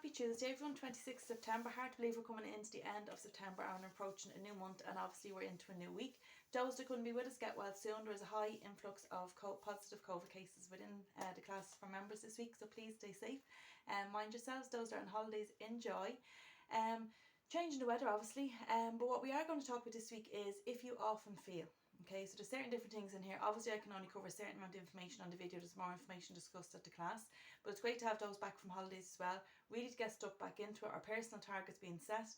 Happy Tuesday everyone, 26th September. Hard to believe we're coming into the end of September and approaching a new month, and obviously we're into a new week. Those that couldn't be with us, get well soon. There is a high influx of positive COVID cases within the class for members this week, so please stay safe and mind yourselves. Those that are on holidays, enjoy. Changing the weather obviously, but what we are going to talk about this week is if you often feel. Okay, so there's certain different things in here. Obviously I can only cover a certain amount of information on the video. There's more information discussed at the class, but it's great to have those back from holidays as well, really to get stuck back into it. Our personal targets being set.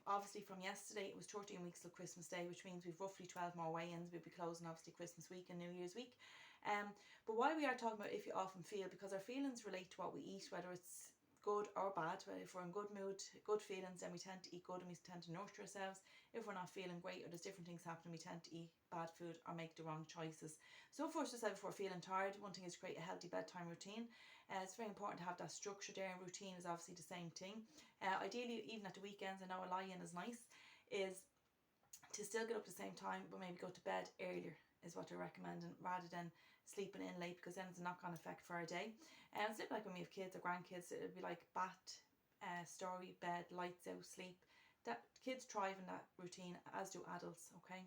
Obviously from yesterday it was 13 weeks till Christmas Day, which means we've roughly 12 more weigh-ins. We'll be closing obviously Christmas week and New Year's week. But why we are talking about if you often feel, because our feelings relate to what we eat, whether it's good or bad. If we're in good mood, good feelings, then we tend to eat good and we tend to nurture ourselves. If we're not feeling great or there's different things happening, we tend to eat bad food or make the wrong choices. So first, just if we're feeling tired, one thing is to create a healthy bedtime routine. It's very important to have that structure there, and routine is obviously the same thing. Ideally, even at the weekends, I know a lie-in is nice, is to still get up at the same time but maybe go to bed earlier is what they're recommending, rather than sleeping in late, because then it's a knock-on effect for our day. It's a bit like when we have kids or grandkids. It'll be like bath, story, bed, lights out, sleep. That kids thrive in that routine, as do adults. Okay.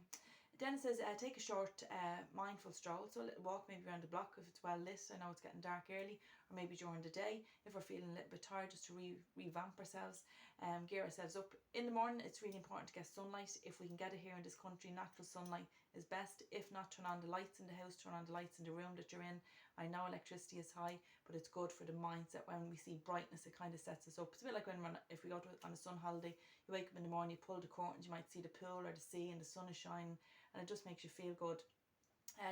Then it says take a short mindful stroll, so a little walk maybe around the block if it's well lit. I know it's getting dark early, or maybe during the day if we're feeling a little bit tired, just to revamp ourselves, gear ourselves up. In the morning it's really important to get sunlight. If we can get it here in this country, natural sunlight is best. If not, turn on the lights in the house, turn on the lights in the room that you're in. I know electricity is high, but it's good for the mindset. When we see brightness, it kind of sets us up. It's a bit like when if we go on a sun holiday, you wake up in the morning, you pull the curtains, you might see the pool or the sea and the sun is shining, and it just makes you feel good.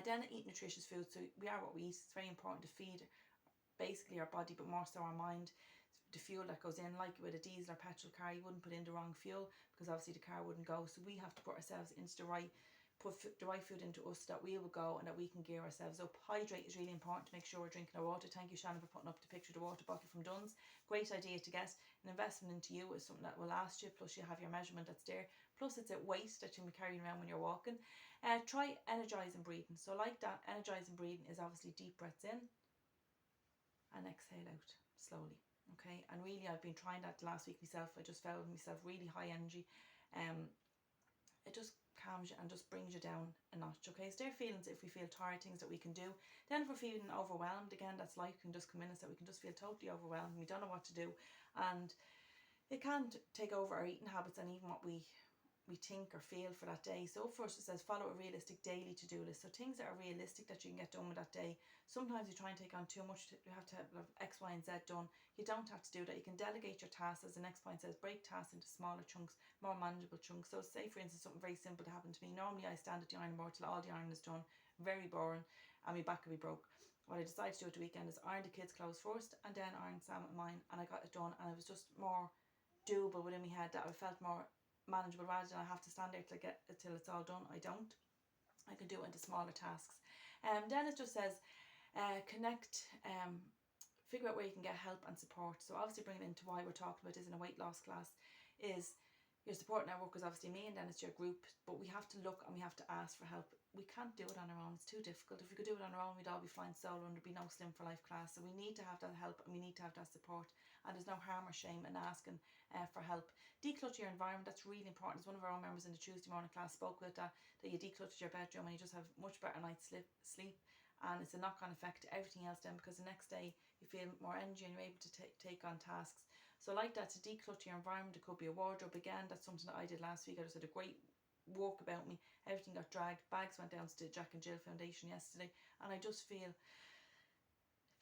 Then eat nutritious food. So we are what we eat. It's very important to feed basically our body, but more so our mind, the fuel that goes in. Like with a diesel or petrol car, you wouldn't put in the wrong fuel, because obviously the car wouldn't go. So we have to put ourselves into put the right food into us, that we will go and that we can gear ourselves up. Hydrate is really important, to make sure we're drinking our water. Thank you, Shannon, for putting up the picture of the water bottle from Dunn's. Great idea to get. An investment into you is something that will last you, plus you have your measurement that's there, plus it's a weight that you can be carrying around when you're walking. Try energising breathing. So like that, energising breathing is obviously deep breaths in and exhale out slowly. Okay, and really I've been trying that last week myself. I just felt myself really high energy. It just calms you and just brings you down a notch. Okay, so there are feelings if we feel tired, things that we can do. Then if we're feeling overwhelmed, again, that's life can just come in us, that we can just feel totally overwhelmed, we don't know what to do, and it can take over our eating habits and even what we think or feel for that day. So first it says follow a realistic daily to-do list. So things that are realistic that you can get done with that day. Sometimes you try and take on too much, you have to have X, Y and Z done. You don't have to do that. You can delegate your tasks. As the next point says, break tasks into smaller chunks, more manageable chunks. So say for instance something very simple that happened to me. Normally I stand at the ironing board till all the ironing is done, very boring, and my back will be broke. What I decided to do at the weekend is iron the kids' clothes first and then iron Sam and mine, and I got it done, and it was just more doable within my head, that I felt more manageable, rather than I have to stand there till it's all done. I don't. I can do it into smaller tasks. Then it just says connect, figure out where you can get help and support. So obviously bringing it into why we're talking about this in a weight loss class is your support network is obviously me, and then it's your group, but we have to look and we have to ask for help. We can't do it on our own, it's too difficult. If we could do it on our own, we'd all be flying solo and there'd be no Slim for Life class. So we need to have that help and we need to have that support, and there's no harm or shame in asking for help. Declutter your environment, that's really important. As one of our own members in the Tuesday morning class spoke with that you declutter your bedroom and you just have much better night's sleep, and it's a knock-on effect to everything else then, because the next day you feel more energy and you're able to take on tasks. So like that, to declutter your environment. It could be a wardrobe. Again, that's something that I did last week. I just had a great walk about me. Everything got dragged. Bags went down to the Jack and Jill Foundation yesterday, and I just feel,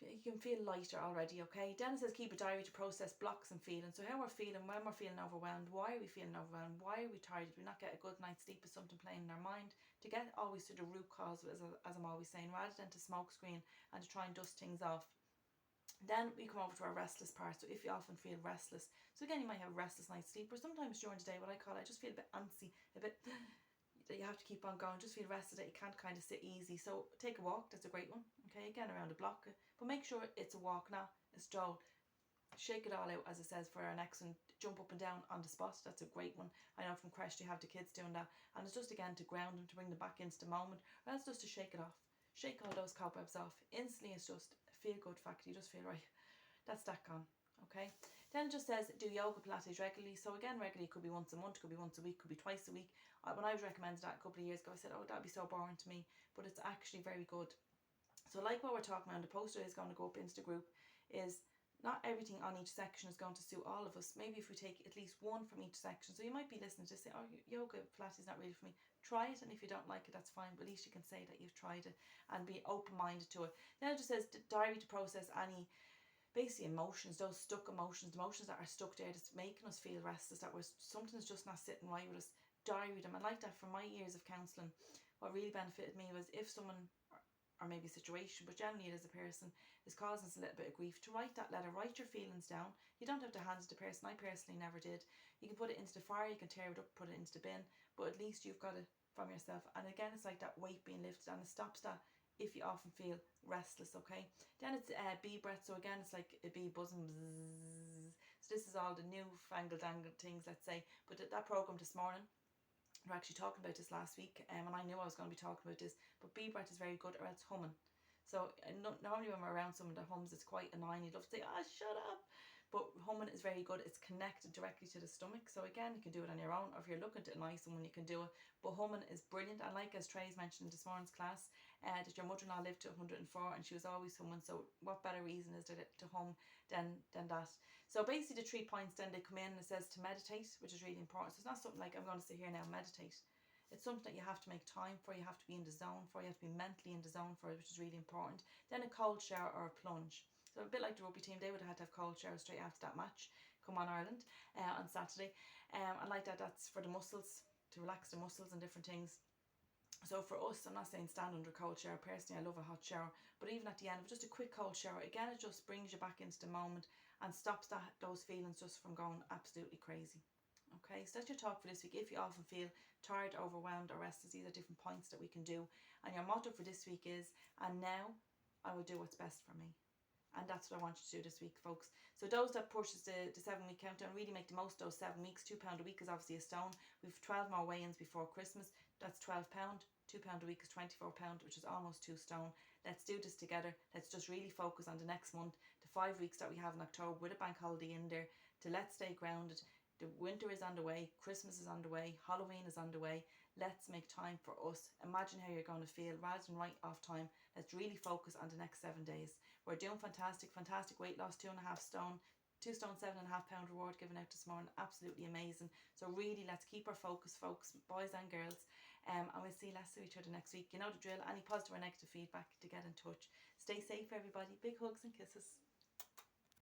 you can feel lighter already. Okay, then it says keep a diary to process blocks and feelings. So how we're feeling when we're feeling overwhelmed. Why are we feeling overwhelmed? Why are we tired? Did we not get a good night's sleep? Is something playing in our mind? To get always to the root cause, as I'm always saying, rather than to smoke screen and to try and dust things off. Then we come over to our restless part. So if you often feel restless, so again you might have a restless night's sleep, or sometimes during the day, what I call, I just feel a bit antsy, a bit that you have to keep on going, just feel rested, that you can't kind of sit easy. So take a walk, that's a great one. Okay, again around the block, but make sure it's a walk, not a stroll. Shake it all out, as it says for our next one. Jump up and down on the spot, that's a great one. I know from Creche you have the kids doing that, and it's just again to ground them, to bring them back into the moment, or else just to shake it off. Shake all those cobwebs off. Instantly it's just a feel good factor. You just feel right, that's that gone. Okay, Then it just says do yoga Pilates regularly. So again, regularly could be once a month, could be once a week, could be twice a week. When I was recommended that a couple of years ago, I said, oh, that'd be so boring to me, but it's actually very good. So like what we're talking about, the poster is going to go up into the group, is not everything on each section is going to suit all of us. Maybe if we take at least one from each section. So you might be listening to say, oh, yoga Pilates is not really for me. Try it, and if you don't like it, that's fine, but at least you can say that you've tried it and be open-minded to it. Then it just says diary to process any basically emotions, those stuck emotions, the emotions that are stuck there that's making us feel restless, that was something's just not sitting right with us. Diary them. And like that, from my years of counselling, what really benefited me was if someone, or maybe a situation, but generally it is a person, is causing us a little bit of grief, to write that letter, write your feelings down. You don't have to hand it to the person. I personally never did. You can put it into the fire, you can tear it up, put it into the bin, but at least you've got it from yourself. And again, it's like that weight being lifted, and it stops that if you often feel restless. Okay, then it's bee breath. So again, it's like a bee buzzing. Bzzz. So this is all the new fangled dangled things, let's say. But that program this morning, we're actually talking about this last week, and I knew I was going to be talking about this, but bee breath is very good, or else humming. So normally when we're around someone that hums, it's quite annoying. You'd love to say, shut up. But humming is very good. It's connected directly to the stomach. So again, you can do it on your own, or if you're looking to annoy someone, you can do it. But humming is brilliant. And like as Trey's mentioned in this morning's class, that your mother-in-law lived to 104 and she was always humming. So what better reason is there to hum than that? So basically the 3 points, then they come in and it says to meditate, which is really important. So it's not something like I'm going to sit here now and meditate. It's something that you have to make time for, you have to be in the zone for, you have to be mentally in the zone for, which is really important. Then a cold shower or a plunge. So a bit like the rugby team, they would have had to have cold showers straight after that match, Come On Ireland, on Saturday. And like that's for the muscles, to relax the muscles and different things. So for us, I'm not saying stand under a cold shower. Personally, I love a hot shower. But even at the end of just a quick cold shower, again, it just brings you back into the moment and stops those feelings just from going absolutely crazy. Okay, so that's your talk for this week. If you often feel tired, overwhelmed, or restless, these are different points that we can do. And your motto for this week is, and now I will do what's best for me. And that's what I want you to do this week, folks. So those that pushes the 7 week countdown, really make the most of those 7 weeks. £2 a week is obviously a stone. We've 12 more weigh-ins before Christmas. That's £12. £2 a week is £24, which is almost 2 stone. Let's do this together. Let's just really focus on the next month, the 5 weeks that we have in October with a bank holiday in there, to let's stay grounded. The winter is underway, Christmas is underway, Halloween is underway. Let's make time for us. Imagine how you're going to feel rather than write off time. Let's really focus on the next 7 days. We're doing fantastic weight loss, 2.5 stone, 2 stone, £7.5 reward given out this morning. Absolutely amazing. So really, let's keep our focus, folks, boys and girls. And we'll see less of each other next week. You know the drill. Any positive or negative feedback, to get in touch. Stay safe, everybody. Big hugs and kisses.